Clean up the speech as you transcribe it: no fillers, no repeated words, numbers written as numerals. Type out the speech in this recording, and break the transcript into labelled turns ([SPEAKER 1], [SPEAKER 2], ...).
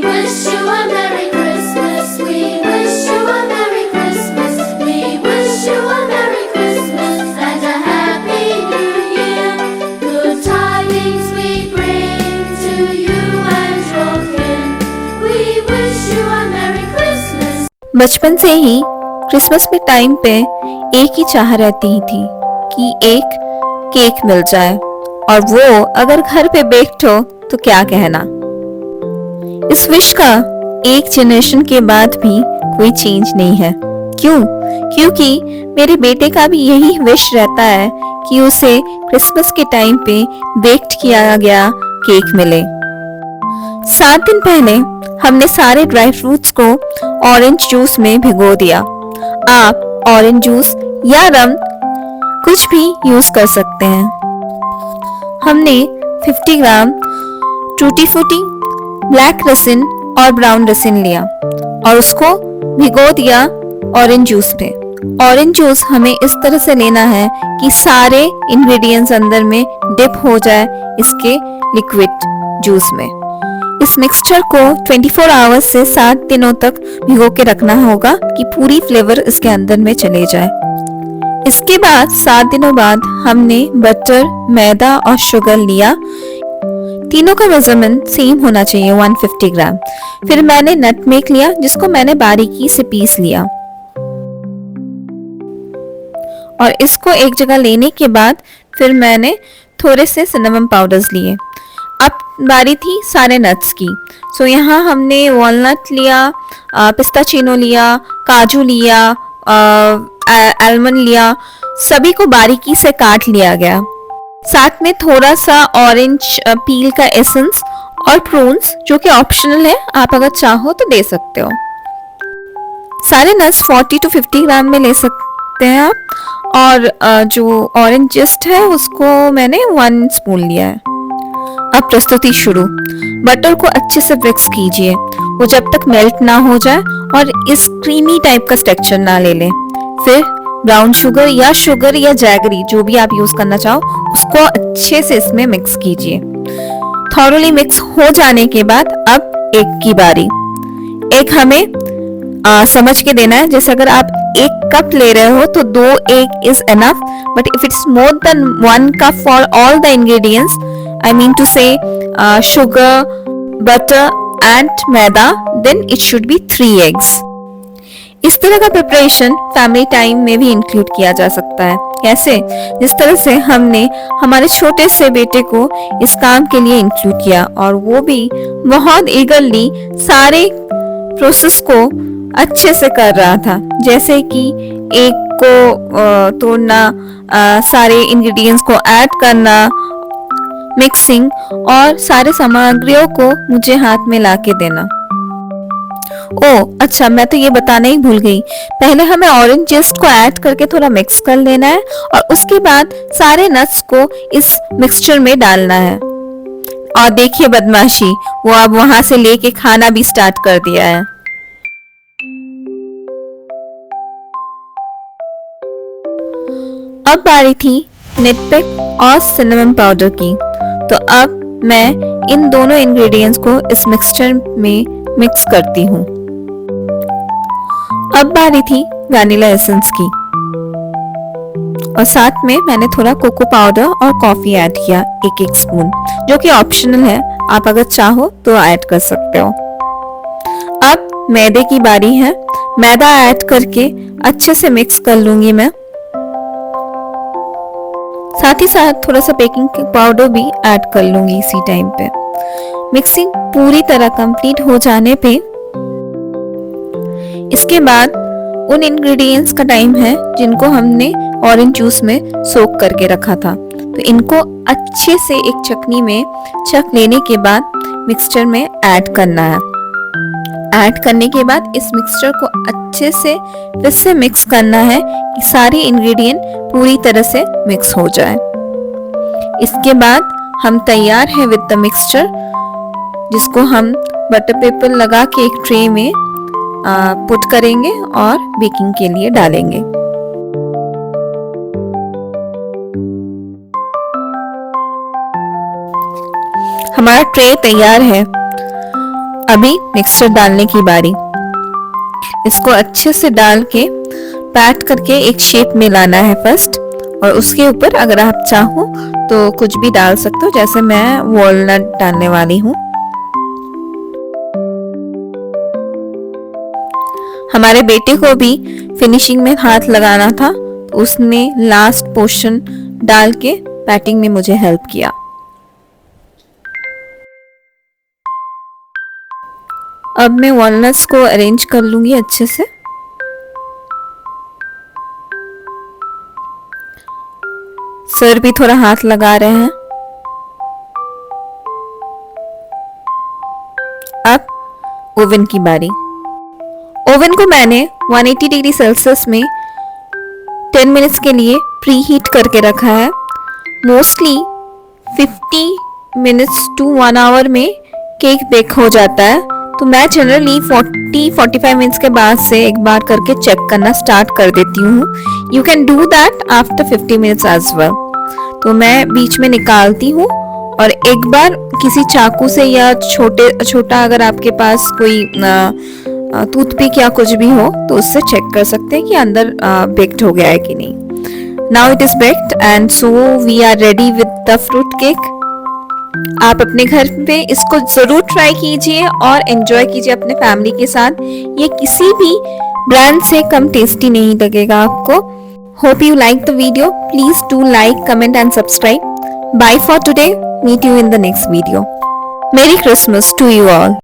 [SPEAKER 1] wish you a Merry Christmas. We wish you a Merry Christmas. We wish you a Merry Christmas and a Happy New Year. Good tidings we bring to you and your kin. We wish you a Merry Christmas.
[SPEAKER 2] बचपन से ही Christmas के time पे एक ही चाह रहती थी कि एक केक मिल जाए, और वो अगर घर पे बेक्ड हो तो क्या कहना। इस विश का एक जनरेशन के बाद भी कोई चेंज नहीं है। क्यों? क्योंकि मेरे बेटे का भी यही विश रहता है कि उसे क्रिसमस के टाइम पे बेक्ड किया गया केक मिले। 7 दिन पहले हमने सारे ड्राई फ्रूट्स को ऑरेंज जूस में भिगो दिया। आप ऑरेंज जूस या रम कुछ भी यूज कर सकते हैं। हमने 50 ग्राम टूटी फ्रूटी, ब्लैक रसिन और ब्राउन रसिन लिया और उसको भिगो दिया ऑरेंज जूस पे। ऑरेंज जूस हमें इस तरह से लेना है कि सारे इंग्रेडिएंट्स अंदर में डिप हो जाए इसके लिक्विड जूस में। इस मिक्सचर को 24 आवर्स से 7 दिनों तक भिगो के रखना होगा कि पूरी फ्लेवर इसके अंदर में चले जाए। इसके बाद 7 दिनों बाद हमने बटर, मैदा और शुगर लिया। तीनों का मेजरमेंट सेम होना चाहिए, 150 ग्राम। फिर मैंने नटमेग लिया जिसको मैंने बारीकी से पीस लिया, और इसको एक जगह लेने के बाद फिर मैंने थोड़े से सिनेमन पाउडर्स लिए। अब बारी थी सारे नट्स की। सो यहाँ हमने वॉलनट लिया, पिस्ताचिनो लिया, काजू लिया, आलमंड लिया, सभी को बारीकी से काट लिया गया। साथ में थोड़ा सा ऑरेंज पील का एसेंस और प्रून्स, जो कि ऑप्शनल है, आप अगर चाहो तो दे सकते हो। सारे नट्स 40 to 50 ग्राम में ले सकते हैं आप। और जो ऑरेंज जस्ट है उसको मैंने 1 स्पून लिया है। अब प्रस्तुति शुरू। बटर को अच्छे से मिक्स कीजिए, वो जब तक मेल्ट ना हो जाए और इस क्रीमी टाइप का टेक्सचर ना ले ले। फिर ब्राउन शुगर या जैगरी, जो भी आप यूज करना चाहो, उसको अच्छे से इसमें मिक्स कीजिए। थॉरोली मिक्स हो जाने के बाद अब एक की बारी। एक हमें समझ के देना है, जैसे अगर आप 1 कप ले रहे हो तो 2 egg is enough, but if it's more than 1 cup for all the ingredients, I mean to say sugar, butter and maida, then it should be 3 eggs. इस तरह का प्रिपरेशन फैमिली टाइम में भी इंक्लूड किया जा सकता है। कैसे? जिस तरह से हमने हमारे छोटे से बेटे को इस काम के लिए इंक्लूड किया, और वो भी बहुत ईगरली सारे प्रोसेस को अच्छे से कर रहा था। जैसे कि एग को तोड़ना, सारे इंग्रेडिएंट्स को ऐड करना, मिक्सिंग, और सारे सामग्रियों को मुझे हाथ में लाके देना। अच्छा, मैं तो ये बताना ही भूल गई। पहले हमें ऑरेंज जस्ट को ऐड करके थोड़ा मिक्स कर लेना है, और उसके बाद सारे नट्स को इस मिक्सचर में डालना है। और देखिए बदमाशी, वो अब वहां से लेके खाना भी स्टार्ट कर दिया है। अब बारी थी नटमेग और सिनेमन पाउडर की। तो अब मैं इन दोनों इंग्रेडिएंट्स को इस मिक्सचर में मिक्स करती हूँ। अब बारी थी वैनिला एसेंस की, और साथ में मैंने थोड़ा कोको पाउडर और कॉफी ऐड किया, 1 स्पून, जो कि ऑप्शनल है, आप अगर चाहो तो ऐड कर सकते हो। अब मैदे की बारी है। मैदा ऐड करके अच्छे से मिक्स कर लूंगी मैं। साथ ही साथ थोड़ा सा बेकिंग पाउडर भी ऐड कर लूंगी इसी टाइम पे। मिक्सिंग पूरी तरह कंप्लीट हो जाने पे इसके बाद उन इंग्रेडिएंट्स का टाइम है जिनको हमने ऑरेंज जूस में सोक करके रखा था। तो इनको अच्छे से एक चकनी में चख लेने के बाद मिक्सचर में ऐड करना है। ऐड करने के बाद इस मिक्सचर को अच्छे से फिर से मिक्स करना है कि सारे इंग्रेडिएंट पूरी तरह से मिक्स हो जाए। इसके बाद हम तैयार हैं विद द मिक्सचर, जिसको हम बटर पेपर लगा के एक ट्रे में पुट करेंगे और बेकिंग के लिए डालेंगे। हमारा ट्रे तैयार है। अभी मिक्सचर डालने की बारी। इसको अच्छे से डाल के पैट करके एक शेप में लाना है फर्स्ट, और उसके ऊपर अगर आप चाहो तो कुछ भी डाल सकते हो, जैसे मैं वॉलनट डालने वाली हूँ। हमारे बेटे को भी फिनिशिंग में हाथ लगाना था, तो उसने लास्ट पोर्शन डाल के पैटिंग में मुझे हेल्प किया। अब मैं वॉलनट्स को अरेंज कर लूंगी अच्छे से। सर भी थोड़ा हाथ लगा रहे हैं। अब ओवन की बारी। ओवन को मैंने 180 डिग्री सेल्सियस में 10 मिनट्स के लिए प्री हीट करके रखा है। मोस्टली 50 मिनट्स टू 1 आवर में केक बेक हो जाता है, तो मैं जनरली 40-45 मिनट्स के बाद से एक बार करके चेक करना स्टार्ट कर देती हूँ। You can do that after 50 minutes as well. तो मैं बीच में निकालती हूँ और एक बार किसी चाकू से या छोटा अगर आपके पास कोई टूथपिक या कुछ भी हो तो उससे चेक कर सकते हैं कि अंदर बेक्ड हो गया है कि नहीं। Now it is baked and so we are ready with the fruit cake. आप अपने घर पे इसको जरूर ट्राई कीजिए और एंजॉय कीजिए अपने फैमिली के साथ। ये किसी भी ब्रांड से कम टेस्टी नहीं लगेगा आपको। Hope you like the video. Please do like, comment and subscribe. Bye for today. Meet you in the next video. Merry Christmas to you all.